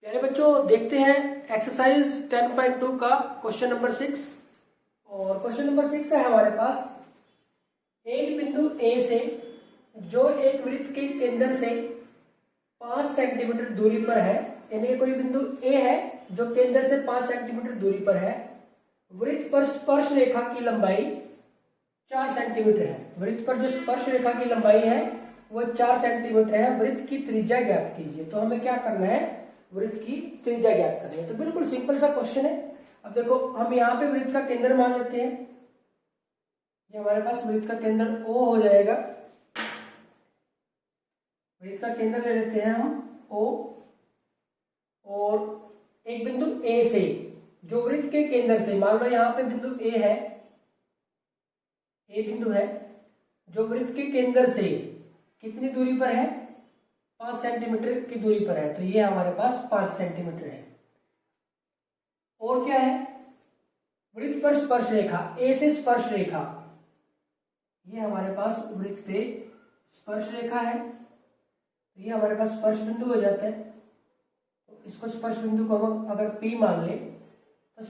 प्यारे बच्चों, देखते हैं एक्सरसाइज 10.2 का क्वेश्चन नंबर 6। और क्वेश्चन नंबर 6 है हमारे पास, एक बिंदु ए से जो एक वृत्त के केंद्र से 5 सेंटीमीटर दूरी पर है, यानी कोई बिंदु ए है जो केंद्र से 5 सेंटीमीटर दूरी पर है। वृत्त पर स्पर्श रेखा की लंबाई 4 सेंटीमीटर है। वृत्त पर जो स्पर्श रेखा की लंबाई है वो 4 सेंटीमीटर है। वृत्त की त्रिज्या ज्ञात कीजिए। तो हमें क्या करना है, वृत्त की त्रिज्या ज्ञात करनी है। तो बिल्कुल सिंपल सा क्वेश्चन है। अब देखो, हम यहाँ पे वृत्त का केंद्र मान लेते हैं। ये हमारे पास वृत्त का केंद्र O हो जाएगा। वृत्त का केंद्र ले लेते हैं हम O, और एक बिंदु A से जो वृत्त के केंद्र से, मान लो यहाँ पे बिंदु A है, A बिंदु है जो वृत्त के केंद्र से कितनी दूरी पर है, 5 सेंटीमीटर की दूरी पर है। तो ये हमारे पास 5 सेंटीमीटर है। और क्या है, वृत्त पर स्पर्श रेखा, ए से स्पर्श रेखा, ये हमारे पास वृत्त पे स्पर्श रेखा है। तो ये हमारे पास स्पर्श बिंदु हो जाता है। तो इसको स्पर्श बिंदु को हम अगर P मान ले तो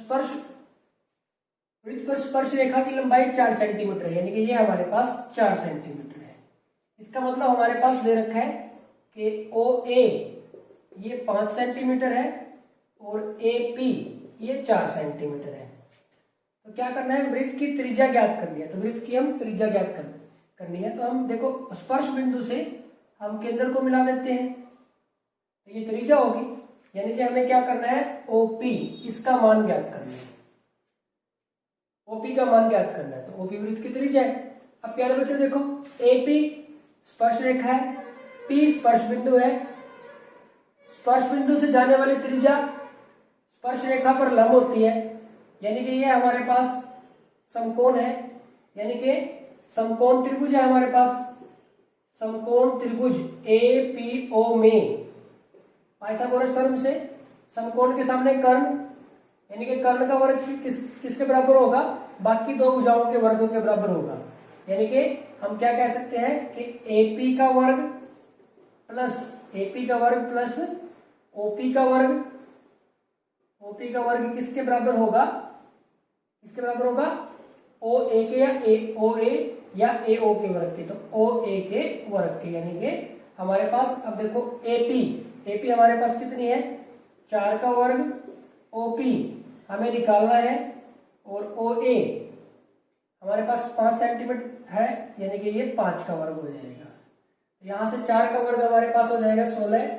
वृत्त पर स्पर्श रेखा की लंबाई 4 सेंटीमीटर है, यानी कि ये हमारे पास 4 सेंटीमीटर है। इसका मतलब हमारे पास दे रखा है कि OA ये 5 सेंटीमीटर है और AP ये 4 सेंटीमीटर है। तो क्या करना है, वृत्त की त्रिज्या ज्ञात करनी है। तो वृत्त की हम त्रिज्या ज्ञात करनी है। तो हम देखो, स्पर्श बिंदु से हम केंद्र को मिला देते हैं, तो ये त्रिज्या होगी। यानी कि हमें क्या करना है, OP इसका मान ज्ञात करना है। OP का मान ज्ञात करना है। तो OP वृत्त की त्रिज्या है। अब प्यारे बच्चे देखो, AP स्पर्श रेखा है, P स्पर्श बिंदु है। स्पर्श बिंदु से जाने वाली त्रिज्या स्पर्श रेखा पर लंब होती है, यानी कि ये हमारे पास समकोण है, यानी कि समकोण त्रिभुज है हमारे पास। समकोण त्रिभुज APO में पाइथागोरस थ्योरम से समकोण के सामने कर्ण, यानी कि कर्ण का वर्ग किसके बराबर होगा, बाकी दो भुजाओं के वर्गों के बराबर होगा। यानी कि हम क्या कह सकते हैं कि AP का वर्ग प्लस OP का वर्ग, OP का वर्ग किसके बराबर होगा, OA के या OA या AO के वर्ग के। तो OA के वर्ग के, यानी कि हमारे पास, अब देखो AP हमारे पास कितनी है, 4 का वर्ग। OP हमें निकालना है, और OA हमारे पास 5 सेंटीमीटर है, यानी कि ये 5 का वर्ग हो जाएगा। यहां से 4 का वर्ग हमारे पास हो जाएगा 16,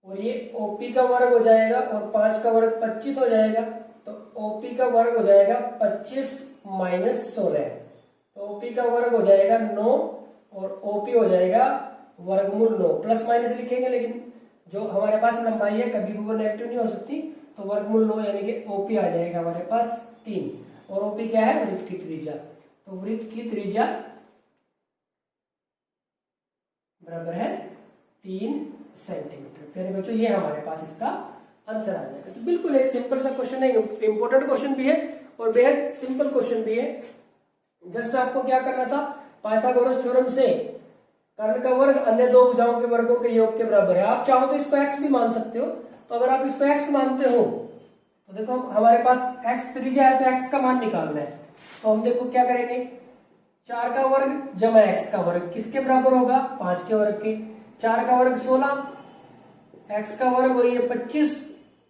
और ये OP का वर्ग हो जाएगा, और 5 का वर्ग 25 हो जाएगा। तो OP का वर्ग हो जाएगा 25 माइनस 16। तो OP का वर्ग हो जाएगा 9, और OP हो जाएगा वर्गमूल 9। प्लस माइनस लिखेंगे, लेकिन जो हमारे पास लंबाई है कभी भी वो नेगेटिव नहीं हो सकती। तो वर्गमूल 9 यानी कि OP आ जाएगा हमारे पास 3। और OP क्या है, वृत्त की त्रिज्या। तो वृत्त की त्रिज्या बराबर है 3 सेंटीमीटर। प्यारे बच्चों, ये हमारे पास इसका आंसर आ जाएगा। तो बिल्कुल एक सिंपल सा क्वेश्चन है, इंपॉर्टेंट क्वेश्चन भी है और बेहद सिंपल क्वेश्चन भी है। जस्ट आपको क्या करना था, पाइथागोरस थ्योरम से कर्ण का वर्ग अन्य दो भुजाओं के वर्गों के योग के बराबर है। आप चाहो तो इसको x भी मान सकते हो। तो अगर आप इसको x मानते हो तो देखो, हमारे पास x त्रिज्या है, तो x का मान निकालना है। तो हम देखो क्या करेंगे, 4 का वर्ग जमा x का वर्ग किसके बराबर होगा, 5 के वर्ग के। 4 का वर्ग 16, x का वर्ग वही है 25,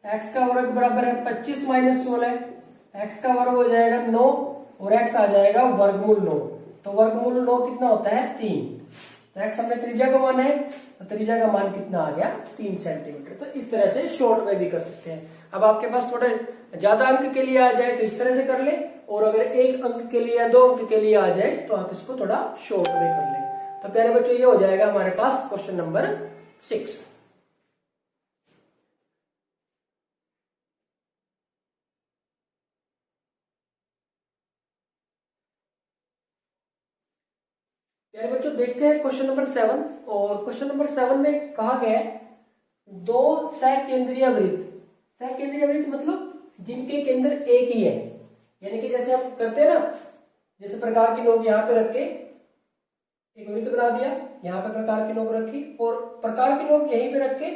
x का वर्ग बराबर है 25 माइनस 16, x का वर्ग हो जाएगा 9, और x आ जाएगा वर्गमूल 9। तो वर्गमूल 9 कितना होता है, 3। तो x हमने त्रिज्या को माना है, तो त्रिज्या का मान कितना आ गया, 3 सेंटीमीटर। तो इस तरह से शॉर्ट में भी कर सकते हैं। अब आपके पास थोड़े ज्यादा अंक के लिए आ जाए तो इस तरह से कर ले, और अगर 1 अंक के लिए या 2 अंक के लिए आ जाए तो आप इसको थोड़ा शॉर्ट में कर ले। तो प्यारे बच्चों, ये हो जाएगा हमारे पास क्वेश्चन नंबर 6। प्यारे बच्चों, देखते हैं क्वेश्चन नंबर 7। और क्वेश्चन नंबर 7 में कहा गया है, 2 सकेंद्रीय वृत्त। सकेंद्रीय वृत्त मतलब जिनके केंद्र एक ही है, यानी कि जैसे हम करते हैं ना, जैसे प्रकार की नोक यहाँ पे रख के एक वृत्त बना दिया, यहाँ पे प्रकार की नोक रखी, और प्रकार की नोक यहीं पे रख के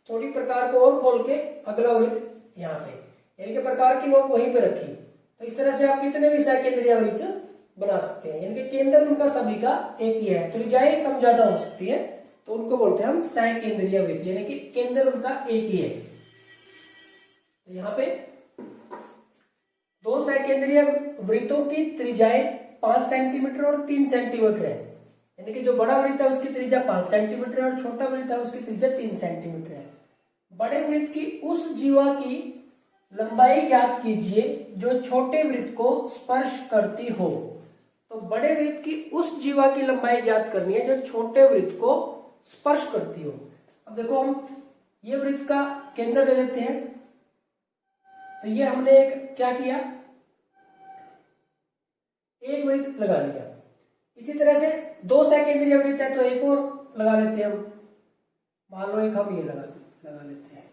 थोड़ी प्रकार को और खोल के अगला वृत्त यहाँ पे, यानी कि प्रकार की नोक वहीं पे रखी। तो इस तरह से आप कितने भी सकेंद्रीय वृत्त बना सकते हैं, यानी कि केंद्र उनका सभी का एक ही है। त्रिज्याएं कम ज्यादा हो सकती है तो उनको बोलते हैं हम सकेंद्रीय वृत्त, यानी कि केंद्र उनका एक ही है। तो यहाँ पे दो सकेंद्रीय वृत्तों की त्रिज्याएं 5 सेंटीमीटर और 3 सेंटीमीटर है, यानी कि जो बड़ा वृत्त है उसकी त्रिज्या 5 सेंटीमीटर है और छोटा वृत्त है उसकी त्रिज्या 3 सेंटीमीटर है। बड़े वृत्त की उस जीवा की लंबाई ज्ञात कीजिए जो छोटे वृत्त को स्पर्श करती हो। तो बड़े वृत्त की उस जीवा की लंबाई ज्ञात करनी है जो छोटे वृत्त को स्पर्श करती हो। अब देखो हम ये वृत्त का केंद्र ले लेते हैं, तो ये हमने एक क्या किया, एक वृत्त लगा लिया। इसी तरह से दो सकेंद्रीय वृत्त है तो एक और लगा लेते हैं हम, मान लो एक हम ये लगा लेते हैं।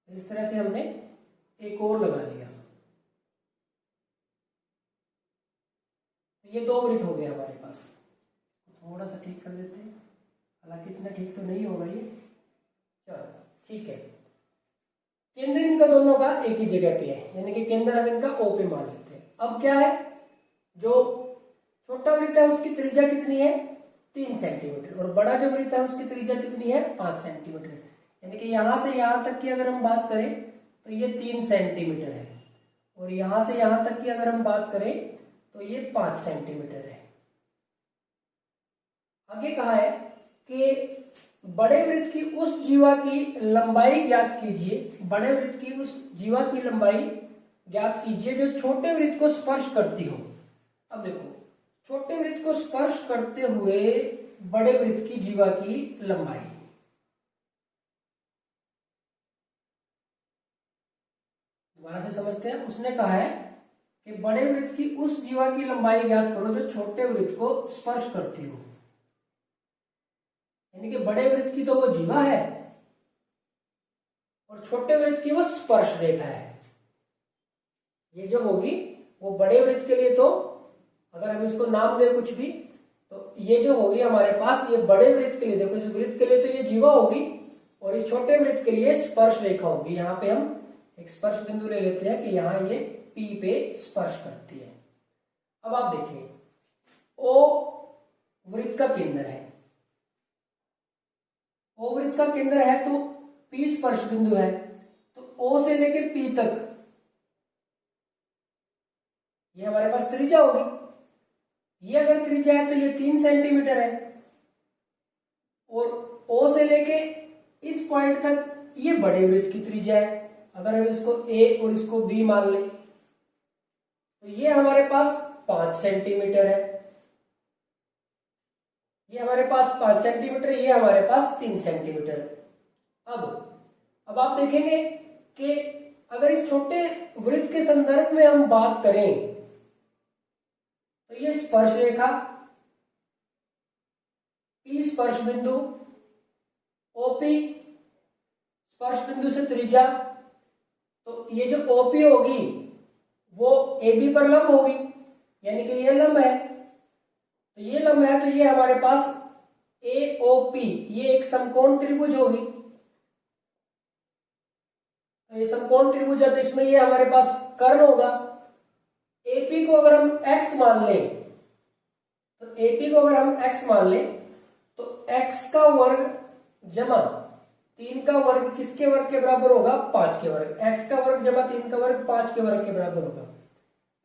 इस तरह से हमने एक और लगा लिया, ये दो वृत्त हो गए हमारे पास। थोड़ा सा ठीक कर देते हैं, हालांकि इतना ठीक तो नहीं होगा ये, चलो ठीक है। केंद्र इनका दोनों का एक ही जगह पे है, यानी कि केंद्र हम इनका ओ पे मान लेते हैं। अब क्या है, जो छोटा वृत्त है उसकी त्रिज्या कितनी है 3 सेंटीमीटर और बड़ा जो वृत्त है उसकी त्रिज्या कितनी है 5 सेंटीमीटर, यानी कि यहां से यहां तक की अगर हम बात करें तो ये 3 सेंटीमीटर है और यहां से यहां तक की अगर हम बात करें तो ये 5 सेंटीमीटर है। आगे कहा है कि बड़े वृत्त की उस जीवा की लंबाई ज्ञात कीजिए, बड़े वृत्त की उस जीवा की लंबाई ज्ञात कीजिए जो छोटे वृत्त को स्पर्श करती हो। अब देखो, छोटे वृत्त को स्पर्श करते हुए बड़े वृत्त की जीवा की लंबाई, दोबारा से समझते हैं। उसने कहा है कि बड़े वृत्त की उस जीवा की लंबाई ज्ञात करो जो छोटे वृत्त को स्पर्श करती हो, यानी कि बड़े वृत्त की तो वो जीवा है और छोटे वृत्त की वो स्पर्श रेखा है। ये जो होगी वो बड़े वृत्त के लिए, तो अगर हम इसको नाम दें कुछ भी, तो ये जो होगी हमारे पास, ये बड़े वृत्त के लिए, देखो इस वृत्त के लिए तो ये जीवा होगी और इस छोटे वृत्त के लिए स्पर्श रेखा होगी। यहाँ पे हम एक स्पर्श बिंदु ले लेते हैं कि यहाँ ये P पे स्पर्श करती है। अब आप देखिए, O वृत्त का केंद्र है, O वृत्त का केंद्र है तो P स्पर्श बिंदु है, तो O से लेके P तक ये हमारे पास त्रिज्या होगी। ये अगर त्रिज्या है तो ये 3 सेंटीमीटर है और O से लेके इस पॉइंट तक ये बड़े वृत्त की त्रिज्या है। अगर हम इसको A और इसको B मान लें तो ये हमारे पास 5 सेंटीमीटर है, ये हमारे पास 5 सेंटीमीटर, ये हमारे पास 3 सेंटीमीटर। अब आप देखेंगे कि अगर इस छोटे वृत्त के संदर्भ में हम बात करें तो ये स्पर्श रेखा, P स्पर्श बिंदु, OP स्पर्श बिंदु से त्रिज्या, तो ये जो OP होगी वो AB पर लंब होगी, यानी कि ये लंब है, तो ये लंब है तो ये हमारे पास AOP, ये एक समकोण त्रिभुज होगी। तो ये समकोण त्रिभुज है तो इसमें ये हमारे पास कर्ण होगा। AP को अगर हम x मान लें, तो AP को अगर हम x मान लें तो x का वर्ग जमा 3 का वर्ग किसके वर्ग के बराबर होगा 5 के वर्ग, x का वर्ग जमा 3 का वर्ग 5 के वर्ग के बराबर होगा।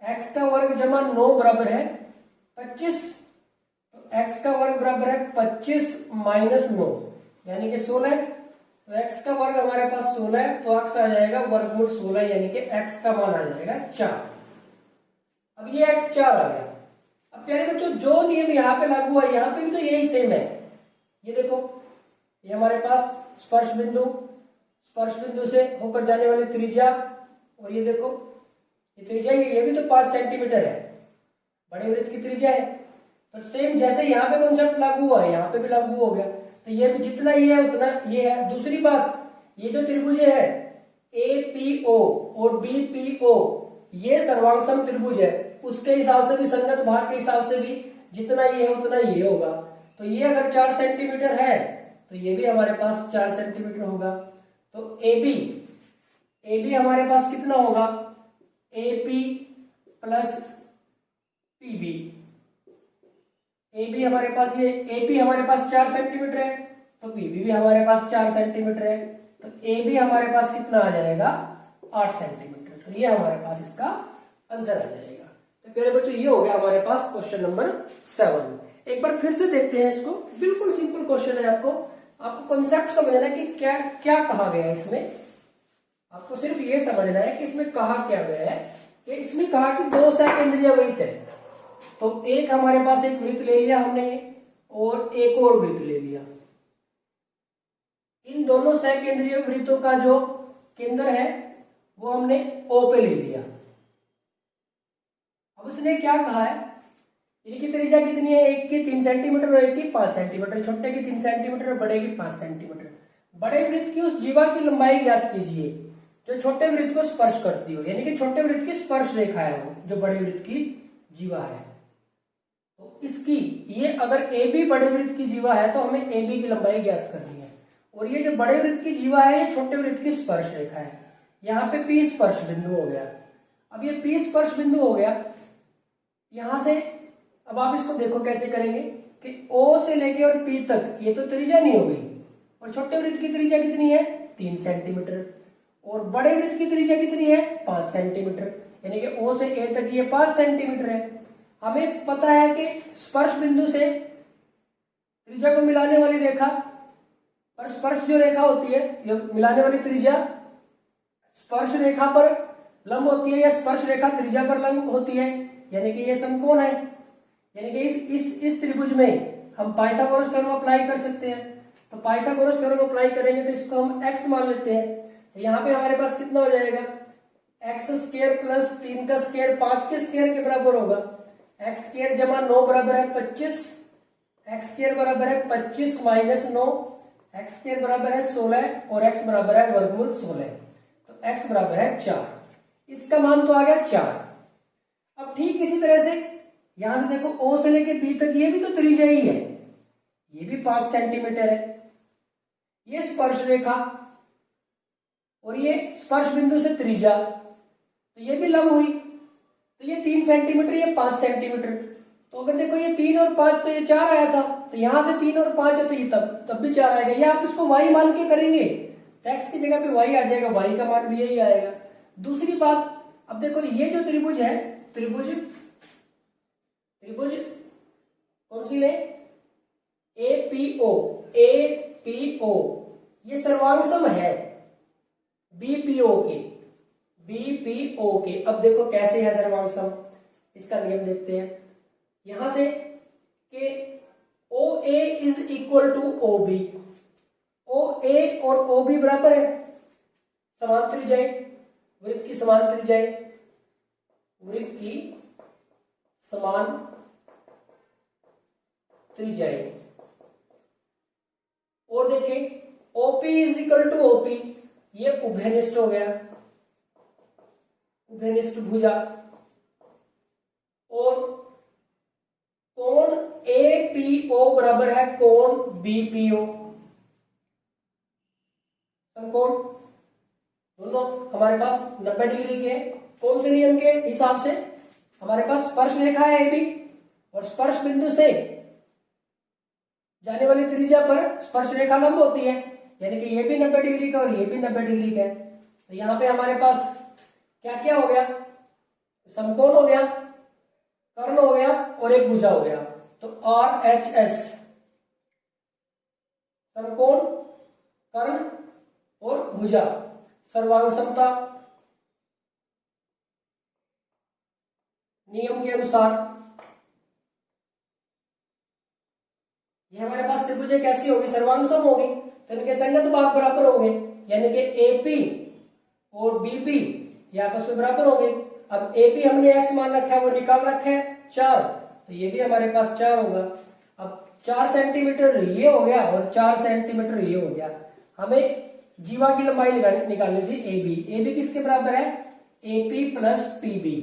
x का वर्ग जमा 9 बराबर है 25, तो x का वर्ग बराबर है 25 माइनस 9 यानी कि 16, तो x का वर्ग हमारे पास 16 है तो x आ जाएगा वर्गमूल 16, यानी कि x का मान आ जाएगा 4। अब ये x 4 आ गया। अब प्यारे बच्चों, जो नियम यहाँ पे लागू हुआ यहाँ पे भी तो यही सेम है। ये देखो, ये हमारे पास स्पर्श बिंदु से होकर जाने वाली त्रिज्या, और ये देखो ये त्रिज्या, ये भी तो 5 सेंटीमीटर है, बड़े वृत्त की त्रिज्या है। तो सेम जैसे यहाँ पे कॉन्सेप्ट लागू हुआ है यहाँ पे भी लागू हो गया। तो ये भी जितना ये है उतना ये है। दूसरी बात, ये जो त्रिभुज है APO और BPO, ये सर्वांग त्रिभुज है, उसके हिसाब से भी, संगत भाग के हिसाब से भी जितना ये है उतना ये होगा। तो ये अगर 4 सेंटीमीटर है तो ये भी हमारे पास 4 सेंटीमीटर होगा। तो ए बी हमारे पास कितना होगा, A P plus P B. A B हमारे पास, ये ए पी हमारे पास 4 सेंटीमीटर है, तो पी बी भी हमारे पास 4 सेंटीमीटर है, तो ए बी हमारे पास कितना आ जाएगा, 8 सेंटीमीटर। तो ये हमारे पास इसका आंसर आ जाएगा। तो प्यारे बच्चों ये हो गया हमारे पास क्वेश्चन नंबर 7। एक बार फिर से देखते हैं इसको, बिल्कुल सिंपल क्वेश्चन है। आपको कॉन्सेप्ट समझना है कि क्या क्या कहा गया है इसमें। आपको सिर्फ ये समझना है कि इसमें कहा क्या गया है, कि इसमें कहा कि 2 सकेंद्रीय वृत्त है। तो एक हमारे पास एक वृत्त ले लिया हमने और एक और वृत्त ले लिया। इन दोनों सकेंद्रीय वृत्तों का जो केंद्र है वो हमने O पे ले लिया। अब उसने क्या कहा है, इनकी त्रिज्या कितनी है, एक की 3 सेंटीमीटर और एक की 5 सेंटीमीटर, छोटे की 3 सेंटीमीटर और बड़े की 5 सेंटीमीटर। बड़े वृत्त की उस जीवा की लंबाई ज्ञात कीजिए जो छोटे वृत्त को स्पर्श करती हो, यानी कि छोटे वृत्त की स्पर्श रेखा है वो जो बड़े वृत्त की जीवा है। तो इसकी ये अगर ए बी बड़े वृत्त की जीवा है तो हमें ए बी की लंबाई ज्ञात करनी है, और ये जो बड़े वृत्त की जीवा है ये छोटे वृत्त की स्पर्श रेखा है। यहाँ पे पी स्पर्श बिंदु हो गया। अब ये पी स्पर्श बिंदु हो गया, यहां से अब आप इसको देखो कैसे करेंगे कि O से लेके और P तक ये तो त्रिज्या नहीं होगी, और छोटे वृत्त की त्रिज्या कितनी है, 3 सेंटीमीटर, और बड़े वृत्त की त्रिज्या कितनी है, 5 सेंटीमीटर, यानी कि O से A तक ये 5 सेंटीमीटर है। हमें पता है कि स्पर्श बिंदु से त्रिज्या को मिलाने वाली रेखा, और स्पर्श जो रेखा होती है, ये मिलाने वाली त्रिज्या स्पर्श रेखा पर लंब होती है या स्पर्श रेखा त्रिज्या पर लंब होती है, यानी कि ये समकोण है। यानी कि इस त्रिभुज में हम पाइथागोरस थ्योरम अप्लाई कर सकते हैं। तो पाइथागोरस थ्योरम अप्लाई करेंगे तो इसको हम x मान लेते हैं। तो यहाँ पे हमारे पास कितना हो जाएगा, x स्क्वायर प्लस 3 का स्क्वायर 5 के स्क्वायर के बराबर होगा। x स्क्वायर जमा 9 बराबर है 25, x स्क्वायर बराबर है 25 माइनस 9, x स्क्वायर बराबर है 16 और x बराबर है वर्गमूल 16, तो x बराबर है 4। इसका मान तो आ गया 4। अब ठीक इसी तरह से यहां से देखो O से लेके B तक ये भी तो त्रिज्या ही है, ये भी 5 सेंटीमीटर है। ये स्पर्श रेखा और ये स्पर्श बिंदु से त्रिज्या, तो ये भी लंब हुई, तो ये 3 सेंटीमीटर, ये 5 सेंटीमीटर। तो अगर देखो ये 3 और 5 तो ये 4 आया था, तो यहां से 3 और 5 है तो ये तब भी 4 आएगा। या आप इसको y मान के करेंगे तो x की जगह पे y आ जाएगा, y का मान भी यही आएगा। दूसरी बात, अब देखो ये जो त्रिभुज है, त्रिभुज कौन सी ले, APO, ये सर्वांगसम है BPO के। अब देखो कैसे है सर्वांगसम, इसका नियम देखते हैं। यहां से कि OA is equal to OB, OA और OB बराबर है, समान त्रिज्याएं, वृत्त की समान त्रिज्याएं, वृत्त की समान त्रिज्याएं। और देखें OP is equal to OP, ये उभयनिष्ठ हो गया, उभयनिष्ठ भुजा। और कोण APO बराबर है कोण BPO, समकोण दोनों हमारे पास 90 डिग्री के। कौन से नियम के हिसाब से, हमारे पास स्पर्श रेखा है AB और स्पर्श बिंदु से जाने वाली त्रिज्या पर स्पर्श रेखा लंब होती है, यानी कि ये भी 90 डिग्री का और ये भी 90 डिग्री का है। तो यहाँ पे हमारे पास क्या क्या हो गया, समकोण हो गया, कर्ण हो गया और एक भुजा हो गया। तो RHS, समकोण, कर्ण और भुजा, सर्वांग समता नियम के अनुसार। ये हमारे पास त्रिभुजें कैसी होगी, सर्वांगसम होगी, तो इनके संगत भाग बराबर होंगे, यानी कि AP और BP ये आपस में बराबर होंगे। अब AP हमने x मान रखा है, वो निकाल रखा है 4, तो ये भी हमारे पास 4 होगा। अब 4 सेंटीमीटर ये हो गया और 4 सेंटीमीटर ये हो गया। हमें जीवा की लंबाई निकालनी थी AB किसके बराबर है, AP plus PB,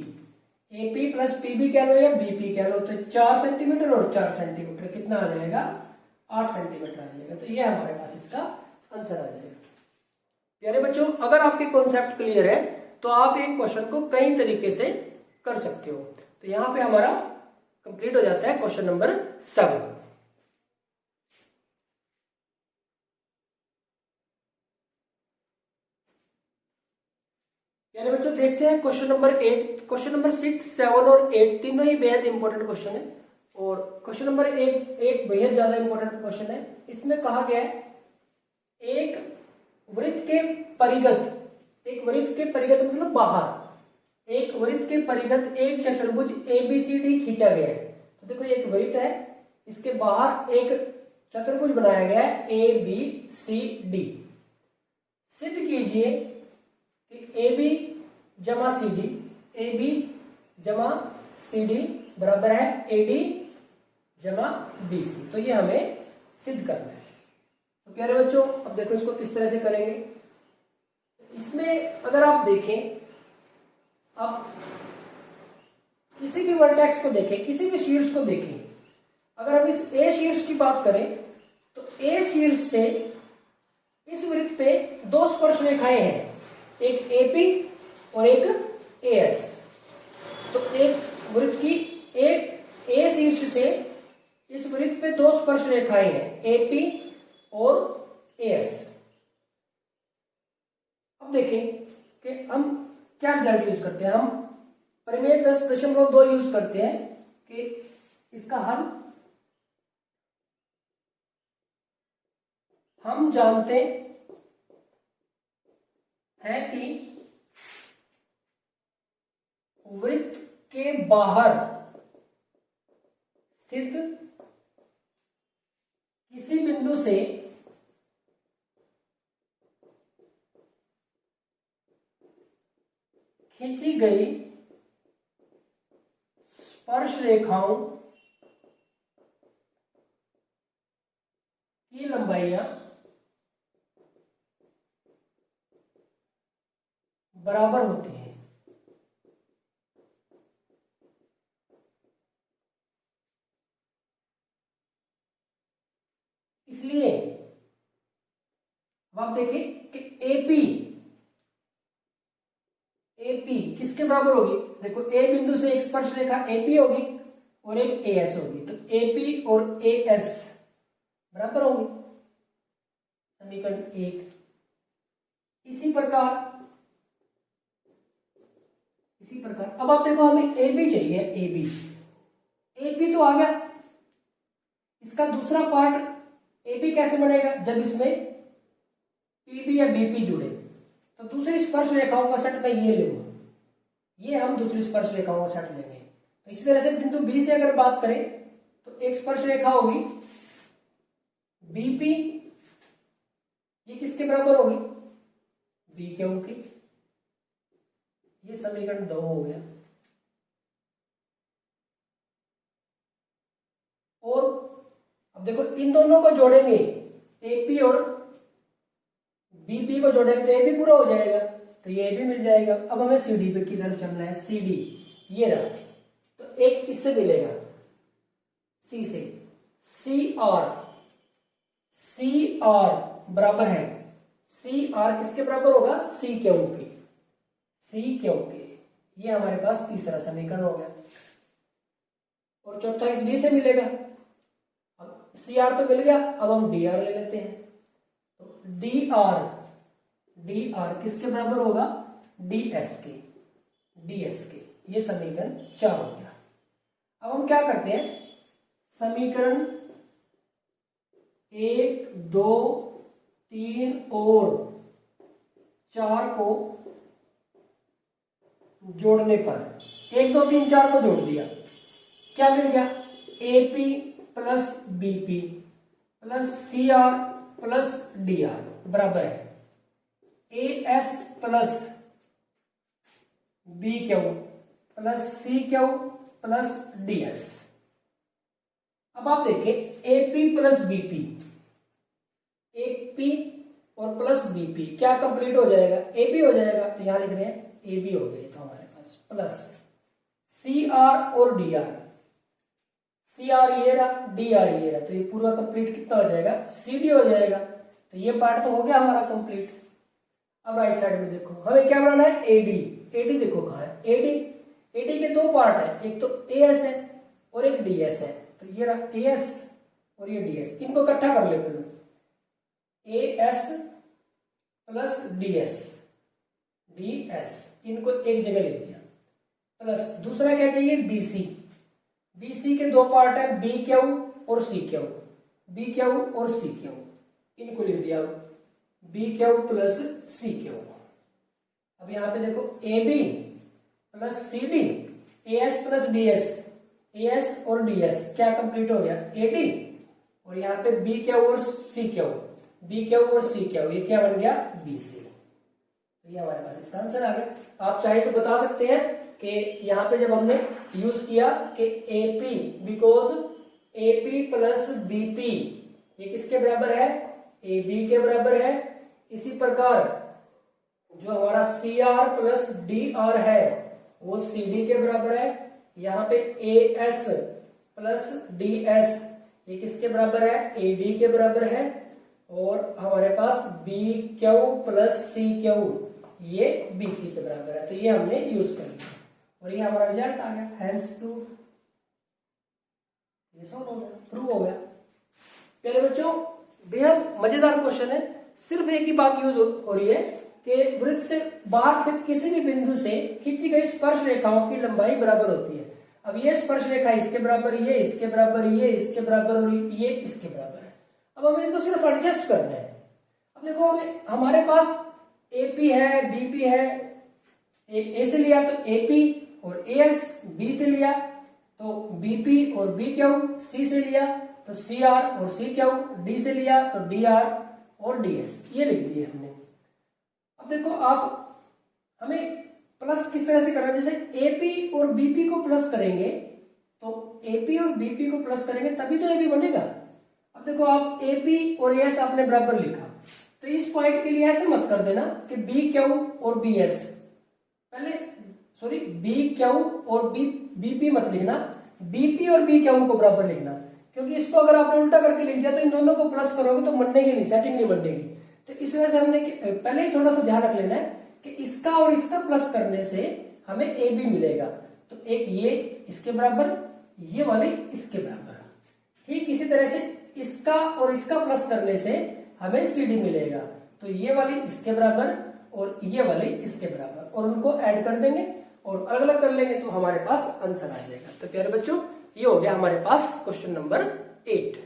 AP plus PB कह लो या BP कह लो, तो 4 सेंटीमीटर और 4 सेंटीमीटर कितना आ जाएगा, 8 सेंटीमीटर आ जाएगा। तो ये हमारे पास इसका आंसर आ जाएगा। प्यारे बच्चों, अगर आपके कॉन्सेप्ट क्लियर है तो आप एक क्वेश्चन को कई तरीके से कर सकते हो। तो यहां पे हमारा कंप्लीट हो जाता है क्वेश्चन नंबर 7। यानी बच्चों देखते हैं क्वेश्चन नंबर 8। क्वेश्चन नंबर 6, 7 और 8 तीनों ही बेहद इंपॉर्टेंट क्वेश्चन है और क्वेश्चन नंबर 8 बेहद ज्यादा इंपॉर्टेंट क्वेश्चन है। इसमें कहा गया है एक वृत्त के परिगत मतलब बाहर, एक वृत्त के परिगत एक चतुर्भुज ABCD खींचा गया है। तो देखो एक वृत्त है, इसके बाहर एक चतुर्भुज बनाया गया है ABCD। सिद्ध कीजिए कि AB जमा CD बराबर है AD जमा BC। तो ये हमें सिद्ध करना है। तो प्यारे बच्चों, अब देखो इसको किस तरह से करेंगे। इसमें अगर आप देखें, आप किसी भी वर्टेक्स को देखें, किसी भी शीर्ष को देखें, अगर हम इस A शीर्ष की बात करें तो A शीर्ष से इस वृत्त पे 2 स्पर्श रेखाएं हैं, एक AP और एक AS। तो एक वृत्त की A शीर्ष से इस वृत्त पे 2 स्पर्श रेखाएं हैं, AP और AS। अब देखें कि हम क्या रिजल्ट यूज करते हैं। हम प्रमेय 10.2 यूज करते हैं कि इसका हल हम जानते हैं कि वृत्त के बाहर स्थित किसी बिंदु से खींची गई स्पर्श रेखाओं की लंबाइयां बराबर होती हैं। इसलिए अब आप देखें कि AP किसके बराबर होगी। देखो A बिंदु से एक स्पर्श रेखा AP होगी और एक AS होगी। तो AP और AS बराबर होंगे, समीकरण 1। इसी प्रकार अब आप देखो हमें AB चाहिए। AP तो आ गया, इसका दूसरा पार्ट AB कैसे बनेगा, जब इसमें PB या BP जुड़े। तो दूसरी स्पर्श रेखाओं का सेट मैं ये लूंगा, ये हम दूसरी स्पर्श रेखाओं का सेट लेंगे। तो इस तरह से बिंदु B से अगर बात करें तो एक स्पर्श रेखा होगी BP, ये किसके बराबर होगी, BQ की। ये समीकरण 2 हो गया। और अब देखो इन दोनों को जोड़ेंगे, AP और BP को जोड़ेंगे तो AB पूरा हो जाएगा, तो ये AB मिल जाएगा। अब हमें CD पे की तरफ चलना है, CD ये रहा। तो एक इससे मिलेगा C से, CR बराबर है, CR किसके बराबर होगा, CQ के। ये हमारे पास तीसरा समीकरण हो गया। और चौथा इस B से मिलेगा। अब CR तो मिल गया, अब हम DR ले लेते हैं। तो DR किसके बराबर होगा, DS के। ये समीकरण 4 हो गया। अब हम क्या करते हैं, समीकरण 1, 2, 3 और 4 को जोड़ने पर 1, 2, 3, 4 को जोड़ दिया, क्या मिल गया, AP plus BP plus CR plus DR बराबर है AS plus BQ plus CQ plus DS। अब आप देखें AP प्लस BP, AP और प्लस BP क्या कंप्लीट हो जाएगा, AB हो जाएगा। तो यहां लिख रहे हैं AB हो गई, तो हमारे पास प्लस CR और DR, सी आर ये रहा, डी आर ये रहा, तो ये पूरा कंप्लीट कितना हो जाएगा, सी डी हो जाएगा। तो ये पार्ट तो हो गया हमारा कंप्लीट। अब राइट साइड में देखो हमें क्या बनाना है, एडी। एडी देखो कहाँ है, एडी। एडी के दो पार्ट है, एक तो एएस है और एक डीएस है। तो ये रहा एएस और ये डीएस, इनको इकट्ठा कर लेते हैं, एएस प्लस डीएस, डीएस इनको एक जगह ले दिया, प्लस दूसरा क्या चाहिए, बीसी। बीसी के दो पार्ट है, बी क्यू और सी क्यू, बी क्यू और सी क्यू, इनको लिख दिया B Q plus C Q. अब यहां पे देखो A B plus C D, A S plus D S, A S और डी एस क्या कंप्लीट हो गया, ए डी, और यहाँ पे बी क्यू और सी क्यू, बी क्यू और सी क्यू, ये क्या बन गया, बी सी। तो ये हमारे पास इसका आंसर आ गया। आप चाहे तो बता सकते हैं कि यहाँ पे जब हमने यूज किया कि AP, because AP plus BP ये किसके बराबर है, ए बी के बराबर है। इसी प्रकार जो हमारा C R plus D R है वो सी डी के बराबर है। यहाँ पे A S plus D S ये किसके बराबर है, ए डी के बराबर है। और हमारे पास B Q plus C Q ये बी सी के बराबर है। तो ये हमने यूज कर लिया और ये हमारा रिजल्ट आ गया, हैंस प्रूव, ये सॉल्व हो गया, प्रूव हो गया। प्यारे बच्चों बेहद मजेदार क्वेश्चन है। सिर्फ एक ही बात यूज हो रही है कि वृत्त से बाहर स्थित किसी भी बिंदु से खींची गई स्पर्श रेखाओं की लंबाई बराबर होती है। अब ये स्पर्श रेखा इसके बराबर, ये इसके बराबर, ये इसके बराबर और ये इसके बराबर है। अब हमें इसको सिर्फ एडजस्ट करना है। अब देखो हमारे पास एपी है, बीपी है, ए से लिया तो एपी और एएस, बी से लिया तो बीपी और बी क्यू, सी से लिया तो सी आर और सी क्यू, डी से लिया तो डी आर और डी एस, ये लिख दिए हमने। अब देखो आप हमें प्लस किस तरह से करना है, जैसे एपी और बीपी को प्लस करेंगे तो एपी और बीपी को प्लस करेंगे तभी तो एपी बनेगा। अब देखो आप एपी और एस आपने बराबर लिखा तो इस पॉइंट के लिए ऐसे मत कर देना कि बी क्यू और बी एस, पहले सॉरी बी क्यू और बीपी मत लिखना, बीपी और बी क्यू को बराबर लिखना, क्योंकि इसको अगर आपने उल्टा करके लिख दिया तो इन दोनों को प्लस करोगे तो बनेगी नहीं, सेटिंग नहीं बनेगी। तो इस वजह से हमने पहले ही थोड़ा सा ध्यान रख लेना है कि इसका और इसका प्लस करने से हमें ए बी मिलेगा। तो एक ये इसके बराबर, ये वाले इसके बराबर, ठीक इसी तरह से इसका और इसका प्लस करने से हमें सी डी मिलेगा। तो ये वाली इसके बराबर और ये वाली इसके बराबर, और उनको ऐड कर देंगे और अलग अलग कर लेंगे तो हमारे पास आंसर आ जाएगा। तो प्यारे बच्चों ये हो गया हमारे पास क्वेश्चन नंबर 8।